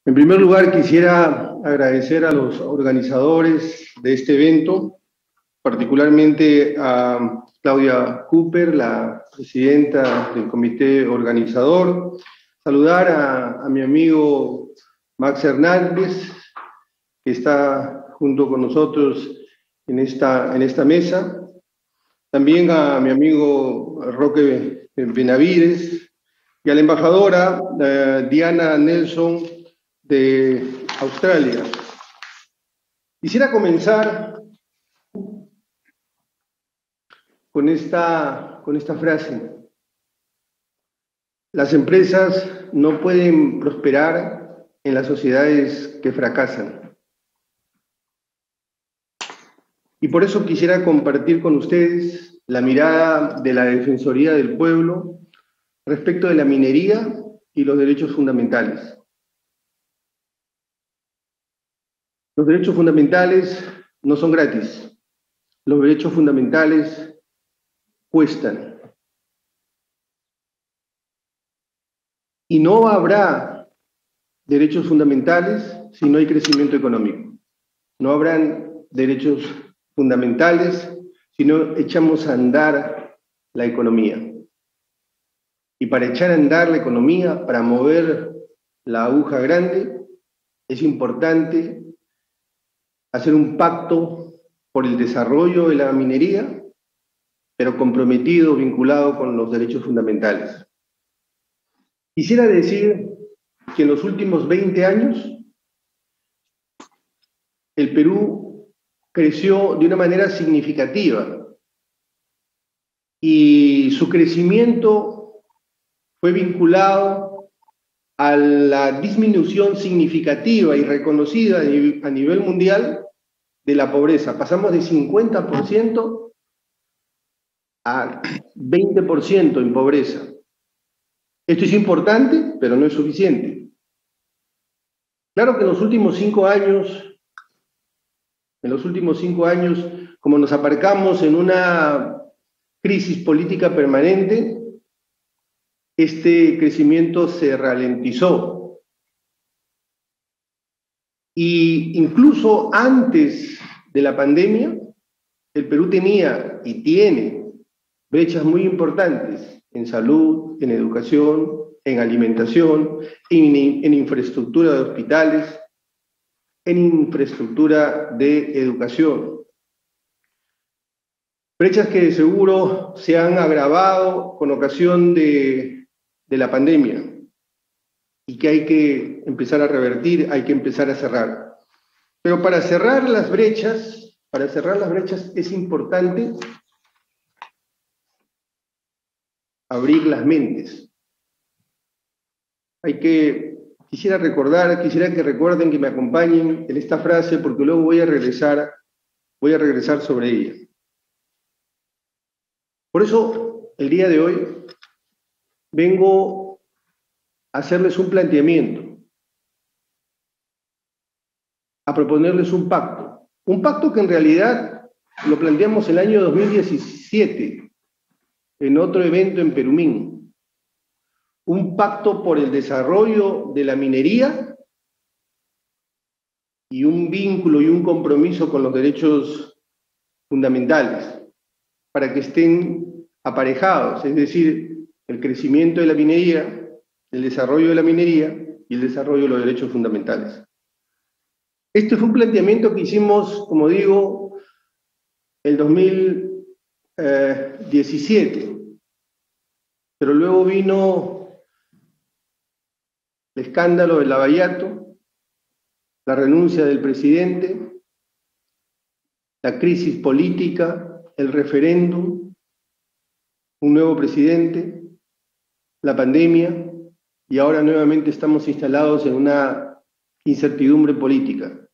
En primer lugar, quisiera agradecer a los organizadores de este evento, particularmente a Claudia Cooper, la presidenta del comité organizador, saludar a mi amigo Max Hernández, que está junto con nosotros en esta mesa, también a mi amigo Roque Benavides y a la embajadora Diana Nelson de Australia. Quisiera comenzar con esta frase. Las empresas no pueden prosperar en las sociedades que fracasan. Y por eso quisiera compartir con ustedes la mirada de la Defensoría del Pueblo respecto de la minería y los derechos fundamentales. Los derechos fundamentales no son gratis. Los derechos fundamentales cuestan. Y no habrá derechos fundamentales si no hay crecimiento económico. No habrán derechos fundamentales si no echamos a andar la economía. Y para echar a andar la economía, para mover la aguja grande, es importante hacer un pacto por el desarrollo de la minería, pero comprometido, vinculado con los derechos fundamentales. Quisiera decir que en los últimos 20 años el Perú creció de una manera significativa y su crecimiento fue vinculado a la disminución significativa y reconocida a nivel mundial de la pobreza. Pasamos de 50% a 20% en pobreza. Esto es importante, pero no es suficiente. Claro que en los últimos 5 años, como nos aparcamos en una crisis política permanente, este crecimiento se ralentizó. Y incluso antes de la pandemia, el Perú tenía y tiene brechas muy importantes en salud, en educación, en alimentación, en infraestructura de hospitales, en infraestructura de educación. Brechas que de seguro se han agravado con ocasión de la pandemia y que hay que empezar a revertir, hay que empezar a cerrar. Pero para cerrar las brechas es importante abrir las mentes. Quisiera que recuerden, que me acompañen en esta frase, porque luego voy a regresar sobre ella. Por eso, el día de hoy, vengo a hacerles un planteamiento, a proponerles un pacto que en realidad lo planteamos el año 2017, en otro evento en Perumín. Un pacto por el desarrollo de la minería y un vínculo y un compromiso con los derechos fundamentales, para que estén aparejados, es decir, el crecimiento de la minería, el desarrollo de la minería y el desarrollo de los derechos fundamentales. Este fue un planteamiento que hicimos, como digo, el 2017, pero luego vino el escándalo del Lavallato, la renuncia del presidente, la crisis política, el referéndum, un nuevo presidente, la pandemia, y ahora nuevamente estamos instalados en una incertidumbre política.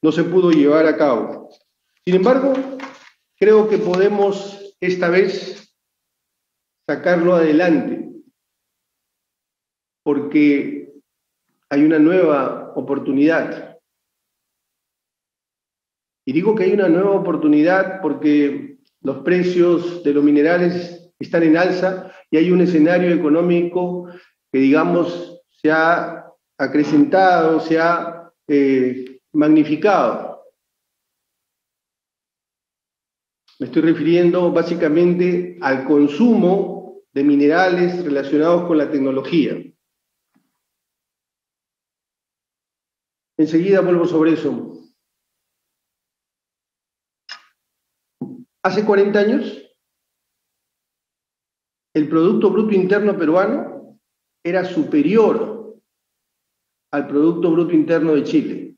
No se pudo llevar a cabo. Sin embargo, creo que podemos esta vez sacarlo adelante, porque hay una nueva oportunidad. Y digo que hay una nueva oportunidad porque los precios de los minerales están en alza y hay un escenario económico que, digamos, se ha acrecentado, se ha magnificado. Me estoy refiriendo básicamente al consumo de minerales relacionados con la tecnología. Enseguida vuelvo sobre eso. Hace 40 años, el Producto Bruto Interno peruano era superior al Producto Bruto Interno de Chile.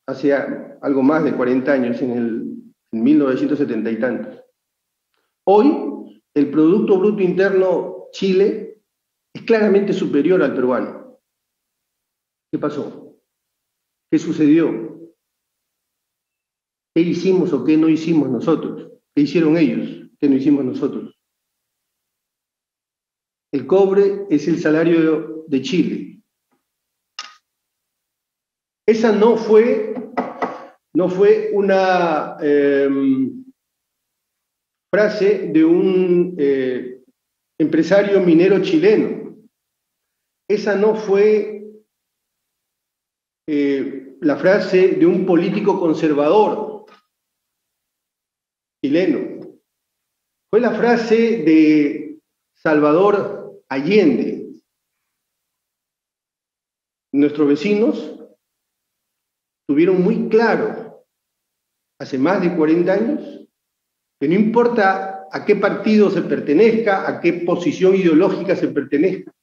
Hace algo más de 40 años, en 1970 y tantos. Hoy, el Producto Bruto Interno Chile es claramente superior al peruano. ¿Qué pasó? ¿Qué sucedió? ¿Qué hicimos o qué no hicimos nosotros? ¿Qué hicieron ellos? ¿Qué no hicimos nosotros? El cobre es el salario de Chile. Esa no fue una frase de un empresario minero chileno. Esa no fue la frase de un político conservador chileno. Fue la frase de Salvador Allende. Nuestros vecinos tuvieron muy claro, hace más de 40 años, que no importa a qué partido se pertenezca, a qué posición ideológica se pertenezca,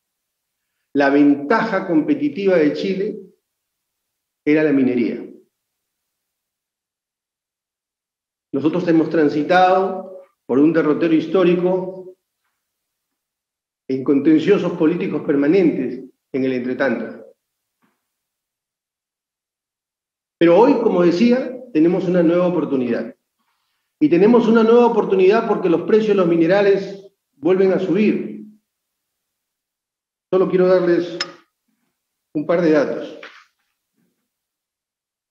la ventaja competitiva de Chile era la minería. Nosotros hemos transitado por un derrotero histórico en contenciosos políticos permanentes en el entretanto. Pero hoy, como decía, tenemos una nueva oportunidad. Y tenemos una nueva oportunidad porque los precios de los minerales vuelven a subir. Solo quiero darles un par de datos.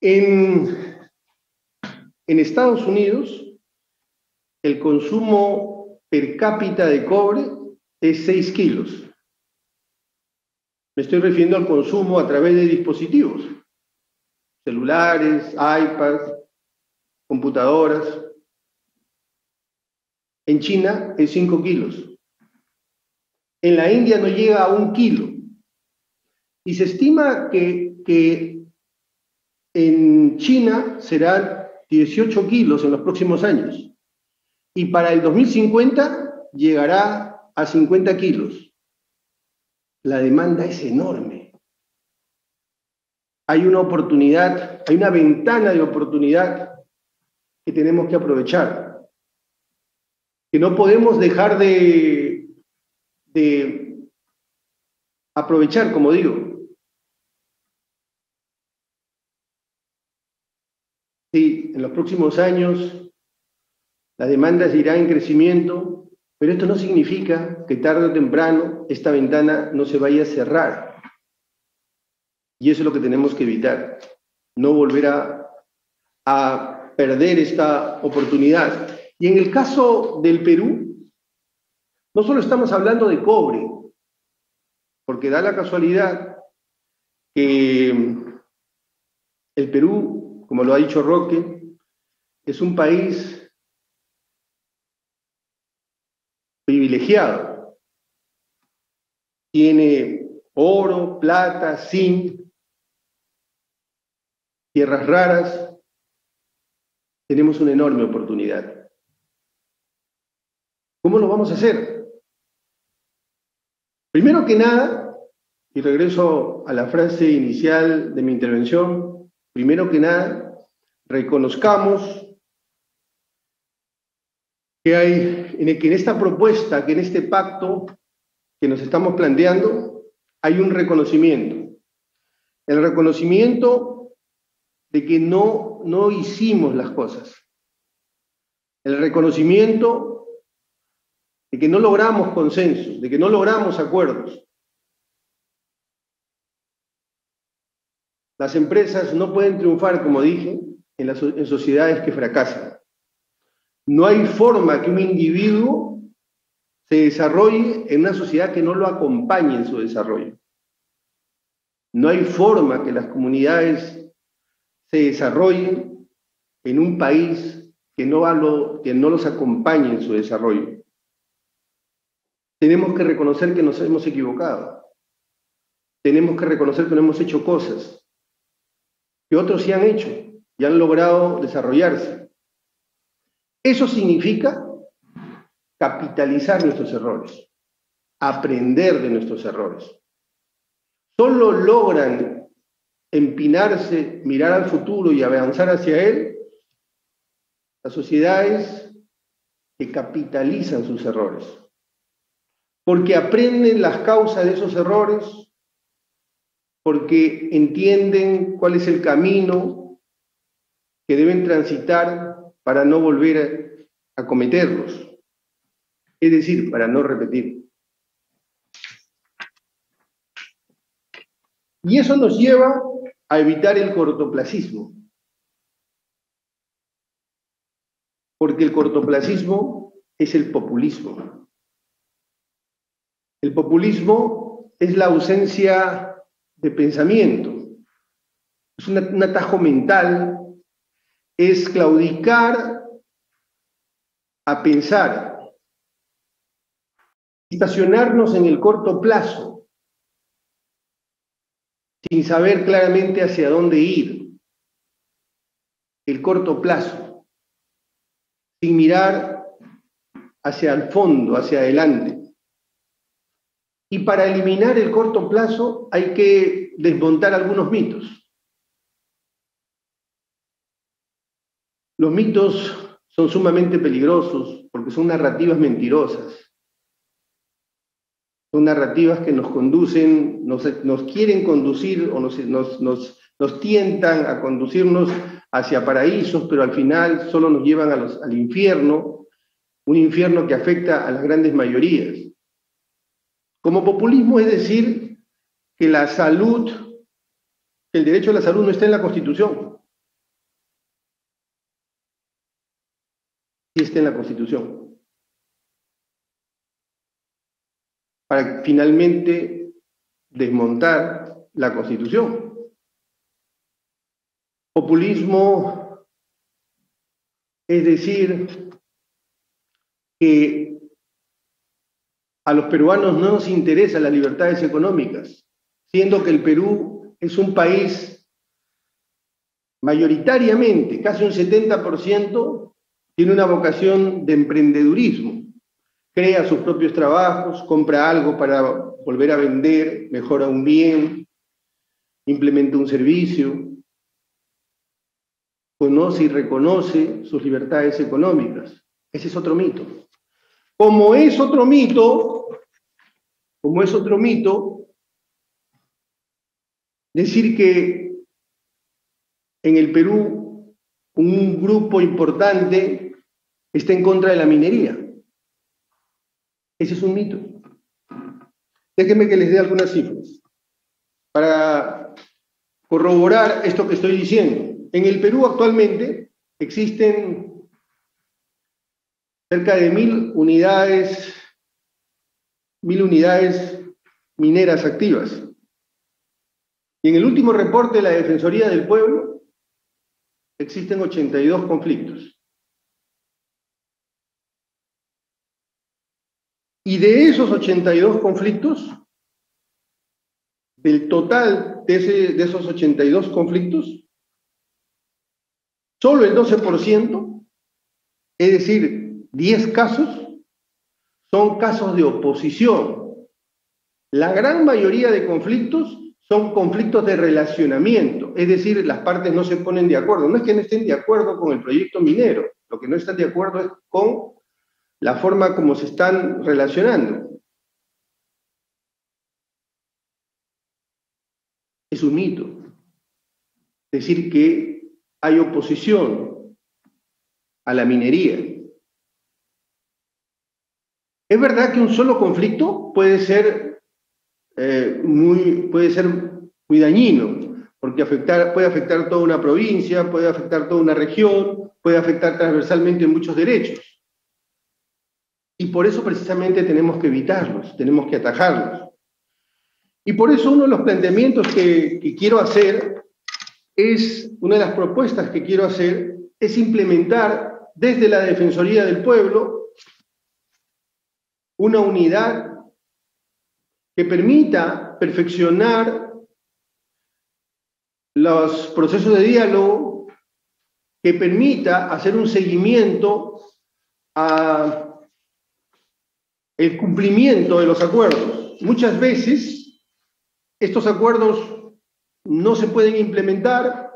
En Estados Unidos, el consumo per cápita de cobre es 6 kilos. Me estoy refiriendo al consumo a través de dispositivos, celulares, iPads, computadoras. En China es 5 kilos. En la India no llega a 1 kilo. Y se estima que en China serán 18 kilos en los próximos años. Y para el 2050 llegará a 50 kilos. La demanda es enorme. Hay una oportunidad, hay una ventana de oportunidad que tenemos que aprovechar. Que no podemos dejar de aprovechar, como digo. Sí, en los próximos años la demanda irá en crecimiento, pero esto no significa que tarde o temprano esta ventana no se vaya a cerrar. Y eso es lo que tenemos que evitar, no volver a perder esta oportunidad. Y en el caso del Perú, no solo estamos hablando de cobre, porque da la casualidad que el Perú, como lo ha dicho Roque, es un país privilegiado. Tiene oro, plata, zinc, tierras raras. Tenemos una enorme oportunidad. ¿Cómo lo vamos a hacer? Primero que nada, y regreso a la frase inicial de mi intervención, primero que nada, reconozcamos que en esta propuesta, que en este pacto que nos estamos planteando, hay un reconocimiento. El reconocimiento de que no hicimos las cosas. El reconocimiento de que no logramos consensos, de que no logramos acuerdos. Las empresas no pueden triunfar, como dije, en sociedades que fracasan. No hay forma que un individuo se desarrolle en una sociedad que no lo acompañe en su desarrollo. No hay forma que las comunidades se desarrollen en un país que no los acompañe en su desarrollo. Tenemos que reconocer que nos hemos equivocado. Tenemos que reconocer que no hemos hecho cosas que otros sí han hecho y han logrado desarrollarse. Eso significa capitalizar nuestros errores, aprender de nuestros errores. Solo logran empinarse, mirar al futuro y avanzar hacia él las sociedades que capitalizan sus errores, porque aprenden las causas de esos errores, porque entienden cuál es el camino que deben transitar para no volver a cometerlos, es decir, para no repetir. Y eso nos lleva a evitar el cortoplacismo, porque el cortoplacismo es el populismo. El populismo es la ausencia de pensamiento, es un atajo mental, es claudicar a pensar, estacionarnos en el corto plazo, sin saber claramente hacia dónde ir, el corto plazo, sin mirar hacia el fondo, hacia adelante. Y para eliminar el corto plazo hay que desmontar algunos mitos. Los mitos son sumamente peligrosos porque son narrativas mentirosas. Son narrativas que nos conducen, nos quieren conducir o nos tientan a conducirnos hacia paraísos, pero al final solo nos llevan al infierno, un infierno que afecta a las grandes mayorías. Como populismo es decir que la salud, que el derecho a la salud no está en la Constitución. Sí está en la Constitución. Para finalmente desmontar la Constitución. Populismo es decir que a los peruanos no nos interesan las libertades económicas, siendo que el Perú es un país mayoritariamente, casi un 70%, tiene una vocación de emprendedurismo. Crea sus propios trabajos, compra algo para volver a vender, mejora un bien, implementa un servicio, conoce y reconoce sus libertades económicas. Ese es otro mito. Como es otro mito, decir que en el Perú un grupo importante está en contra de la minería. Ese es un mito. Déjenme que les dé algunas cifras para corroborar esto que estoy diciendo. En el Perú actualmente existen cerca de 1000 unidades mineras activas. Y en el último reporte de la Defensoría del Pueblo existen 82 conflictos. Y de esos 82 conflictos, del total de esos 82 conflictos, solo el 12%, es decir, 10 casos, son casos de oposición. La gran mayoría de conflictos son conflictos de relacionamiento, es decir, las partes no se ponen de acuerdo. No es que no estén de acuerdo con el proyecto minero, lo que no están de acuerdo es con la forma como se están relacionando. Es un mito decir que hay oposición a la minería. Es verdad que un solo conflicto puede ser muy dañino, porque puede afectar toda una provincia, puede afectar toda una región, puede afectar transversalmente muchos derechos. Y por eso precisamente tenemos que evitarlos, tenemos que atajarlos. Y por eso uno de los planteamientos que quiero hacer una de las propuestas que quiero hacer es implementar desde la Defensoría del Pueblo una unidad que permita perfeccionar los procesos de diálogo, que permita hacer un seguimiento a el cumplimiento de los acuerdos. Muchas veces estos acuerdos no se pueden implementar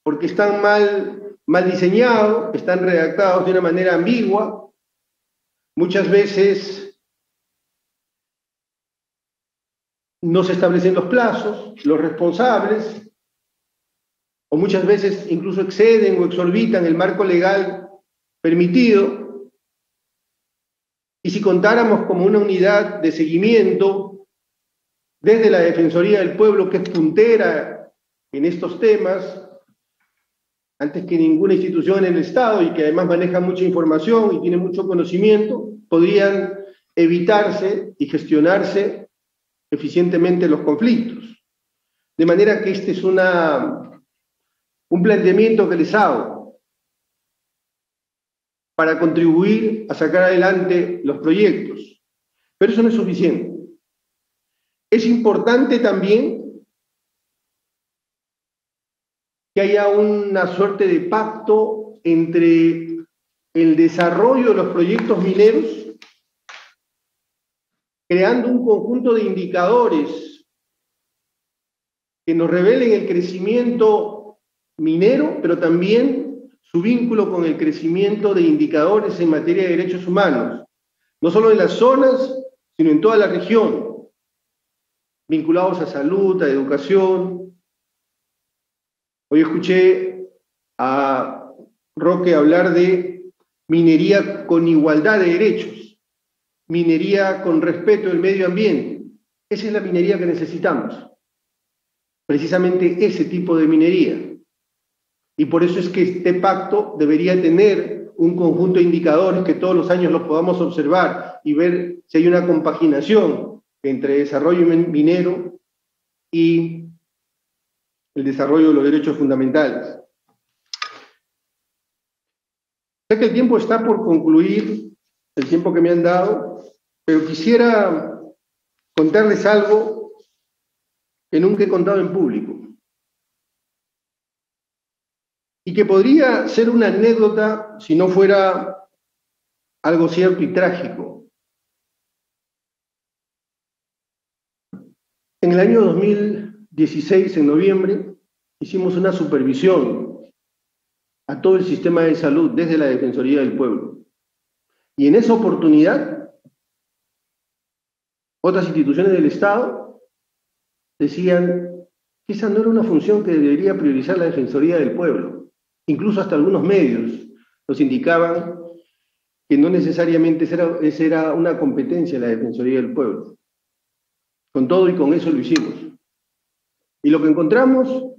porque están mal diseñados, están redactados de una manera ambigua. Muchas veces no se establecen los plazos, los responsables, o muchas veces incluso exceden o exorbitan el marco legal permitido. Y si contáramos como una unidad de seguimiento desde la Defensoría del Pueblo, que es puntera en estos temas, antes que ninguna institución en el Estado y que además maneja mucha información y tiene mucho conocimiento, podrían evitarse y gestionarse eficientemente los conflictos. De manera que este es un planteamiento que les hago para contribuir a sacar adelante los proyectos. Pero eso no es suficiente. Es importante también que haya una suerte de pacto entre el desarrollo de los proyectos mineros, creando un conjunto de indicadores que nos revelen el crecimiento minero, pero también su vínculo con el crecimiento de indicadores en materia de derechos humanos, no solo en las zonas, sino en toda la región, vinculados a salud, a educación. Hoy escuché a Roque hablar de minería con igualdad de derechos, minería con respeto del medio ambiente. Esa es la minería que necesitamos, precisamente ese tipo de minería. Y por eso es que este pacto debería tener un conjunto de indicadores que todos los años los podamos observar y ver si hay una compaginación entre desarrollo minero y el desarrollo de los derechos fundamentales. Sé que el tiempo está por concluir, el tiempo que me han dado, pero quisiera contarles algo que nunca he contado en público y que podría ser una anécdota si no fuera algo cierto y trágico. En el año 2016, en noviembre, hicimos una supervisión a todo el sistema de salud desde la Defensoría del Pueblo. Y en esa oportunidad, otras instituciones del Estado decían que esa no era una función que debería priorizar la Defensoría del Pueblo. Incluso hasta algunos medios nos indicaban que no necesariamente esa era una competencia de la Defensoría del Pueblo. Con todo y con eso lo hicimos. Y lo que encontramos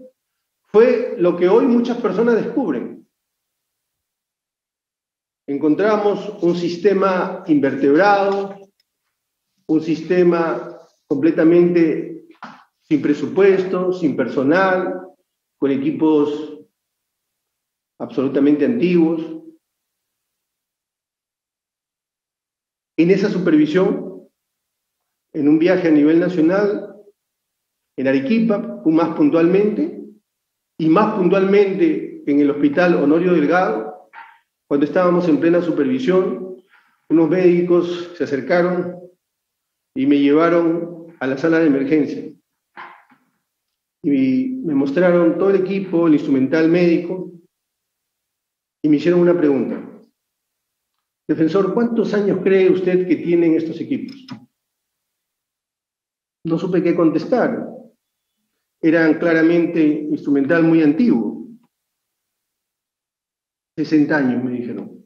fue lo que hoy muchas personas descubren. Encontramos un sistema invertebrado, un sistema completamente sin presupuesto, sin personal, con equipos absolutamente antiguos. En esa supervisión, en un viaje a nivel nacional, en Arequipa, más puntualmente, y más puntualmente en el Hospital Honorio Delgado, cuando estábamos en plena supervisión, unos médicos se acercaron y me llevaron a la sala de emergencia. Y me mostraron todo el equipo, el instrumental médico, y me hicieron una pregunta. Defensor, ¿cuántos años cree usted que tienen estos equipos? No supe qué contestar. Eran claramente instrumental muy antiguo. 60 años, me dijeron.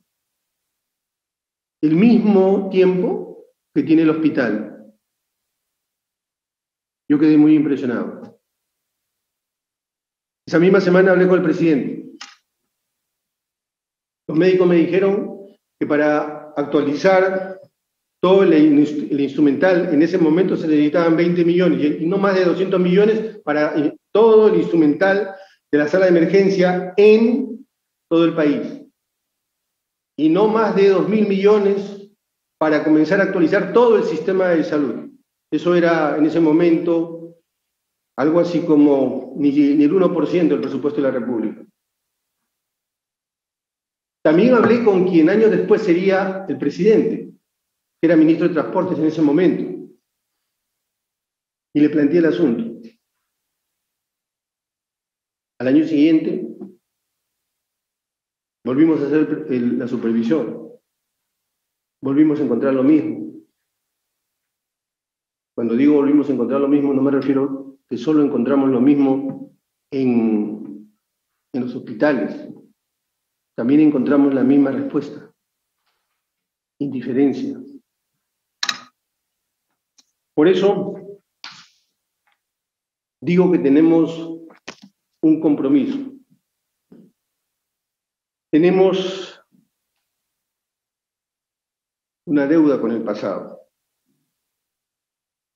El mismo tiempo que tiene el hospital. Yo quedé muy impresionado. Esa misma semana hablé con el presidente. Los médicos me dijeron que para actualizar todo el instrumental, en ese momento se necesitaban 20 millones y no más de 200 millones para todo el instrumental de la sala de emergencia en todo el país. Y no más de 2.000 millones para comenzar a actualizar todo el sistema de salud. Eso era en ese momento algo así como ni el 1% del presupuesto de la República. También hablé con quien años después sería el presidente, que era ministro de Transportes en ese momento, y le planteé el asunto. Al año siguiente volvimos a hacer la supervisión, volvimos a encontrar lo mismo. Cuando digo volvimos a encontrar lo mismo, no me refiero que solo encontramos lo mismo en los hospitales. También encontramos la misma respuesta: indiferencia. Por eso digo que tenemos un compromiso. Tenemos una deuda con el pasado,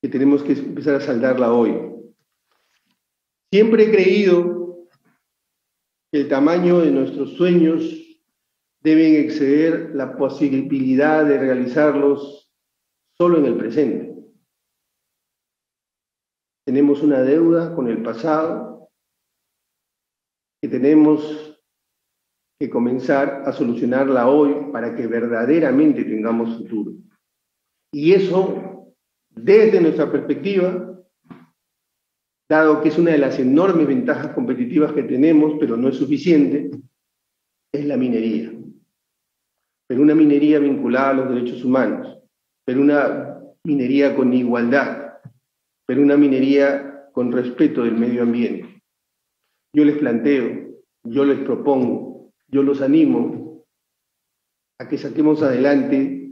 que tenemos que empezar a saldarla hoy. Siempre he creído que el tamaño de nuestros sueños deben exceder la posibilidad de realizarlos solo en el presente. Tenemos una deuda con el pasado que tenemos que comenzar a solucionarla hoy para que verdaderamente tengamos futuro. Y eso, desde nuestra perspectiva, dado que es una de las enormes ventajas competitivas que tenemos, pero no es suficiente, es la minería. Pero una minería vinculada a los derechos humanos, pero una minería con igualdad, pero una minería con respeto del medio ambiente. Yo les planteo, yo les propongo, yo los animo a que saquemos adelante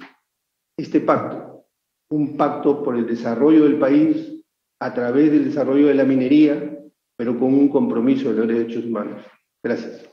este pacto, un pacto por el desarrollo del país a través del desarrollo de la minería, pero con un compromiso de los derechos humanos. Gracias.